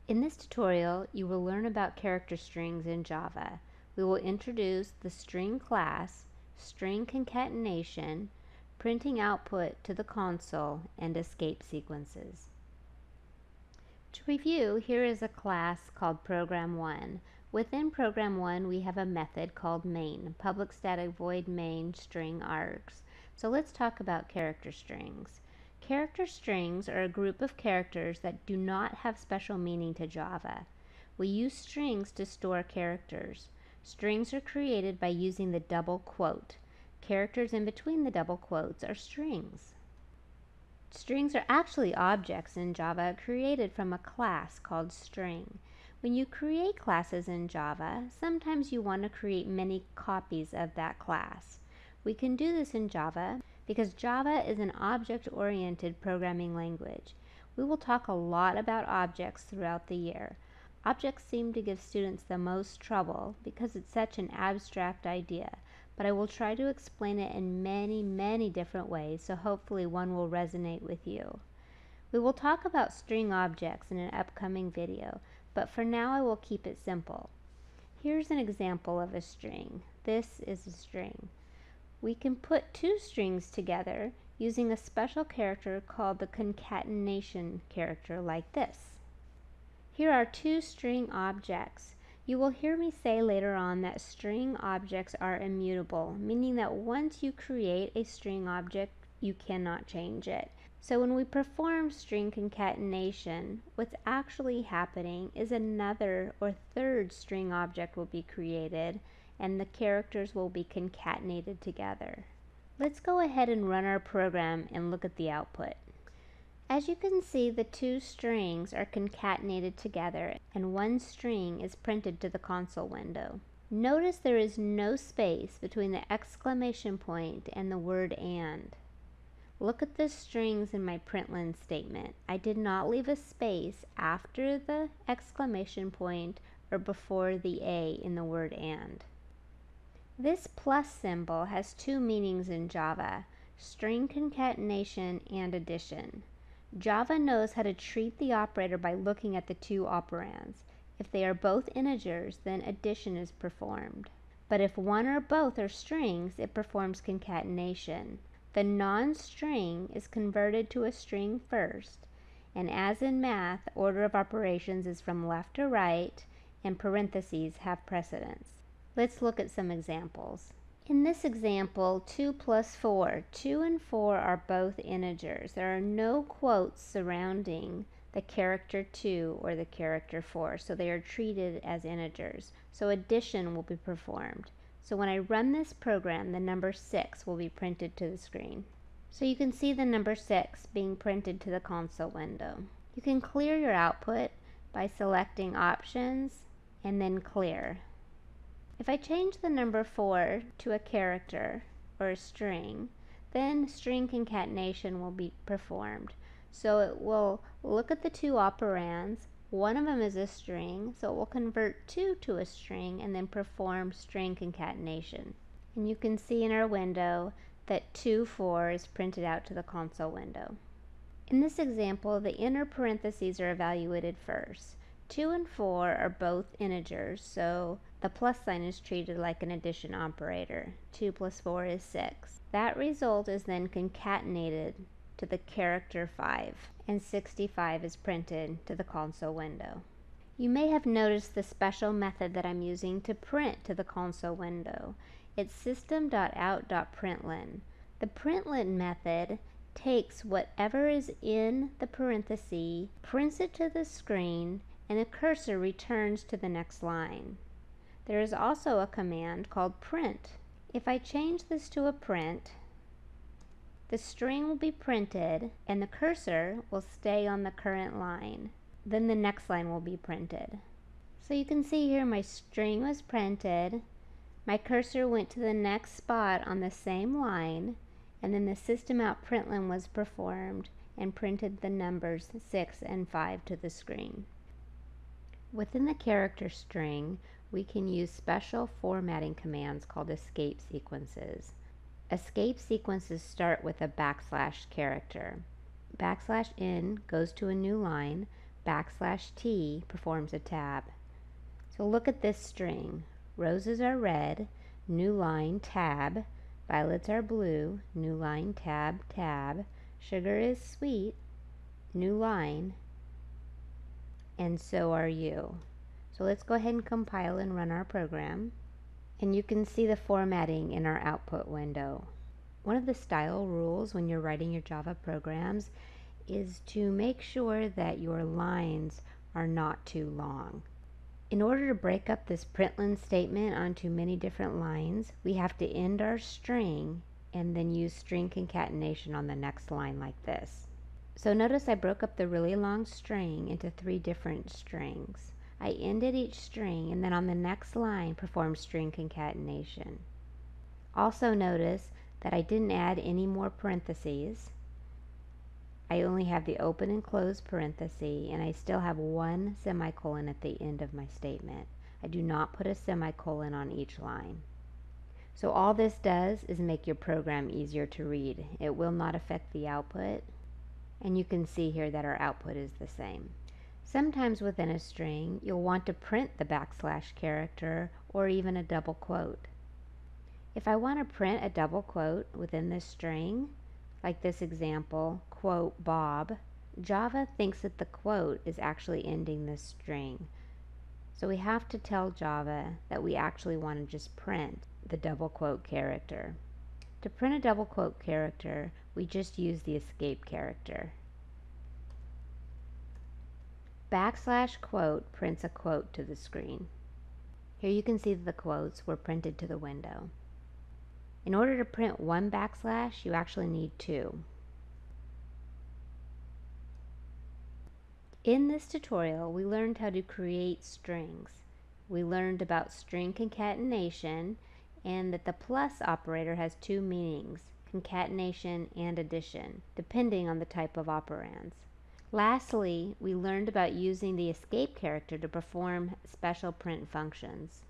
In this tutorial, you will learn about character strings in Java. We will introduce the string class, string concatenation, printing output to the console, and escape sequences. To review, here is a class called Program1. Within Program1, we have a method called main, public static void main string args. So let's talk about character strings. Character strings are a group of characters that do not have special meaning to Java. We use strings to store characters. Strings are created by using the double quote. Characters in between the double quotes are strings. Strings are actually objects in Java created from a class called string. When you create classes in Java, sometimes you want to create many copies of that class. We can do this in Java because Java is an object-oriented programming language. We will talk a lot about objects throughout the year. Objects seem to give students the most trouble because it's such an abstract idea, but I will try to explain it in many different ways, so hopefully one will resonate with you. We will talk about string objects in an upcoming video, but for now I will keep it simple. Here's an example of a string. This is a string. We can put two strings together using a special character called the concatenation character, like this. Here are two string objects. You will hear me say later on that string objects are immutable, meaning that once you create a string object, you cannot change it. So when we perform string concatenation, what's actually happening is another or third string object will be created, and the characters will be concatenated together. Let's go ahead and run our program and look at the output. As you can see, the two strings are concatenated together and one string is printed to the console window. Notice there is no space between the exclamation point and the word "and". Look at the strings in my println statement. I did not leave a space after the exclamation point or before the "a" in the word "and". This plus symbol has two meanings in Java: string concatenation and addition. Java knows how to treat the operator by looking at the two operands. If they are both integers, then addition is performed. But if one or both are strings, it performs concatenation. The non-string is converted to a string first, and as in math, order of operations is from left to right, and parentheses have precedence. Let's look at some examples. In this example, 2 plus 4. 2 and 4 are both integers. There are no quotes surrounding the character 2 or the character 4, so they are treated as integers. So addition will be performed. So when I run this program, the number 6 will be printed to the screen. So you can see the number 6 being printed to the console window. You can clear your output by selecting Options and then Clear. If I change the number 4 to a character or a string, then string concatenation will be performed. So it will look at the two operands. One of them is a string, so it will convert 2 to a string and then perform string concatenation. And you can see in our window that 2, 4 is printed out to the console window. In this example, the inner parentheses are evaluated first. 2 and 4 are both integers, so the plus sign is treated like an addition operator. 2 plus 4 is 6. That result is then concatenated to the character 5, and 65 is printed to the console window. You may have noticed the special method that I'm using to print to the console window. It's system.out.println. The println method takes whatever is in the parenthesis, prints it to the screen, and the cursor returns to the next line. There is also a command called print. If I change this to a print, the string will be printed and the cursor will stay on the current line. Then the next line will be printed. So you can see here my string was printed, my cursor went to the next spot on the same line, and then the system.out.println was performed and printed the numbers 6 and 5 to the screen. Within the character string, we can use special formatting commands called escape sequences. Escape sequences start with a / character. \n goes to a new line, / \T performs a tab. So look at this string. Roses are red, new line, tab. Violets are blue, new line, tab, tab. Sugar is sweet, new line, and so are you. So let's go ahead and compile and run our program. And you can see the formatting in our output window. One of the style rules when you're writing your Java programs is to make sure that your lines are not too long. In order to break up this println statement onto many different lines, we have to end our string and then use string concatenation on the next line like this. So notice I broke up the really long string into 3 different strings. I ended each string and then on the next line performed string concatenation. Also notice that I didn't add any more parentheses. I only have the open and close parenthesis, and I still have 1 semicolon at the end of my statement. I do not put a semicolon on each line. So all this does is make your program easier to read. It will not affect the output, and you can see here that our output is the same. Sometimes within a string, you'll want to print the \/ character or even a double quote. If I want to print a double quote within this string, like this example, quote Bob, Java thinks that the quote is actually ending this string. So we have to tell Java that we actually want to just print the double quote character. To print a double quote character, we just use the escape character. \quote prints a quote to the screen. Here you can see that the quotes were printed to the window. In order to print 1 \, you actually need 2. In this tutorial, we learned how to create strings. We learned about string concatenation and that the plus operator has 2 meanings, concatenation and addition, depending on the type of operands. Lastly, we learned about using the escape character to perform special print functions.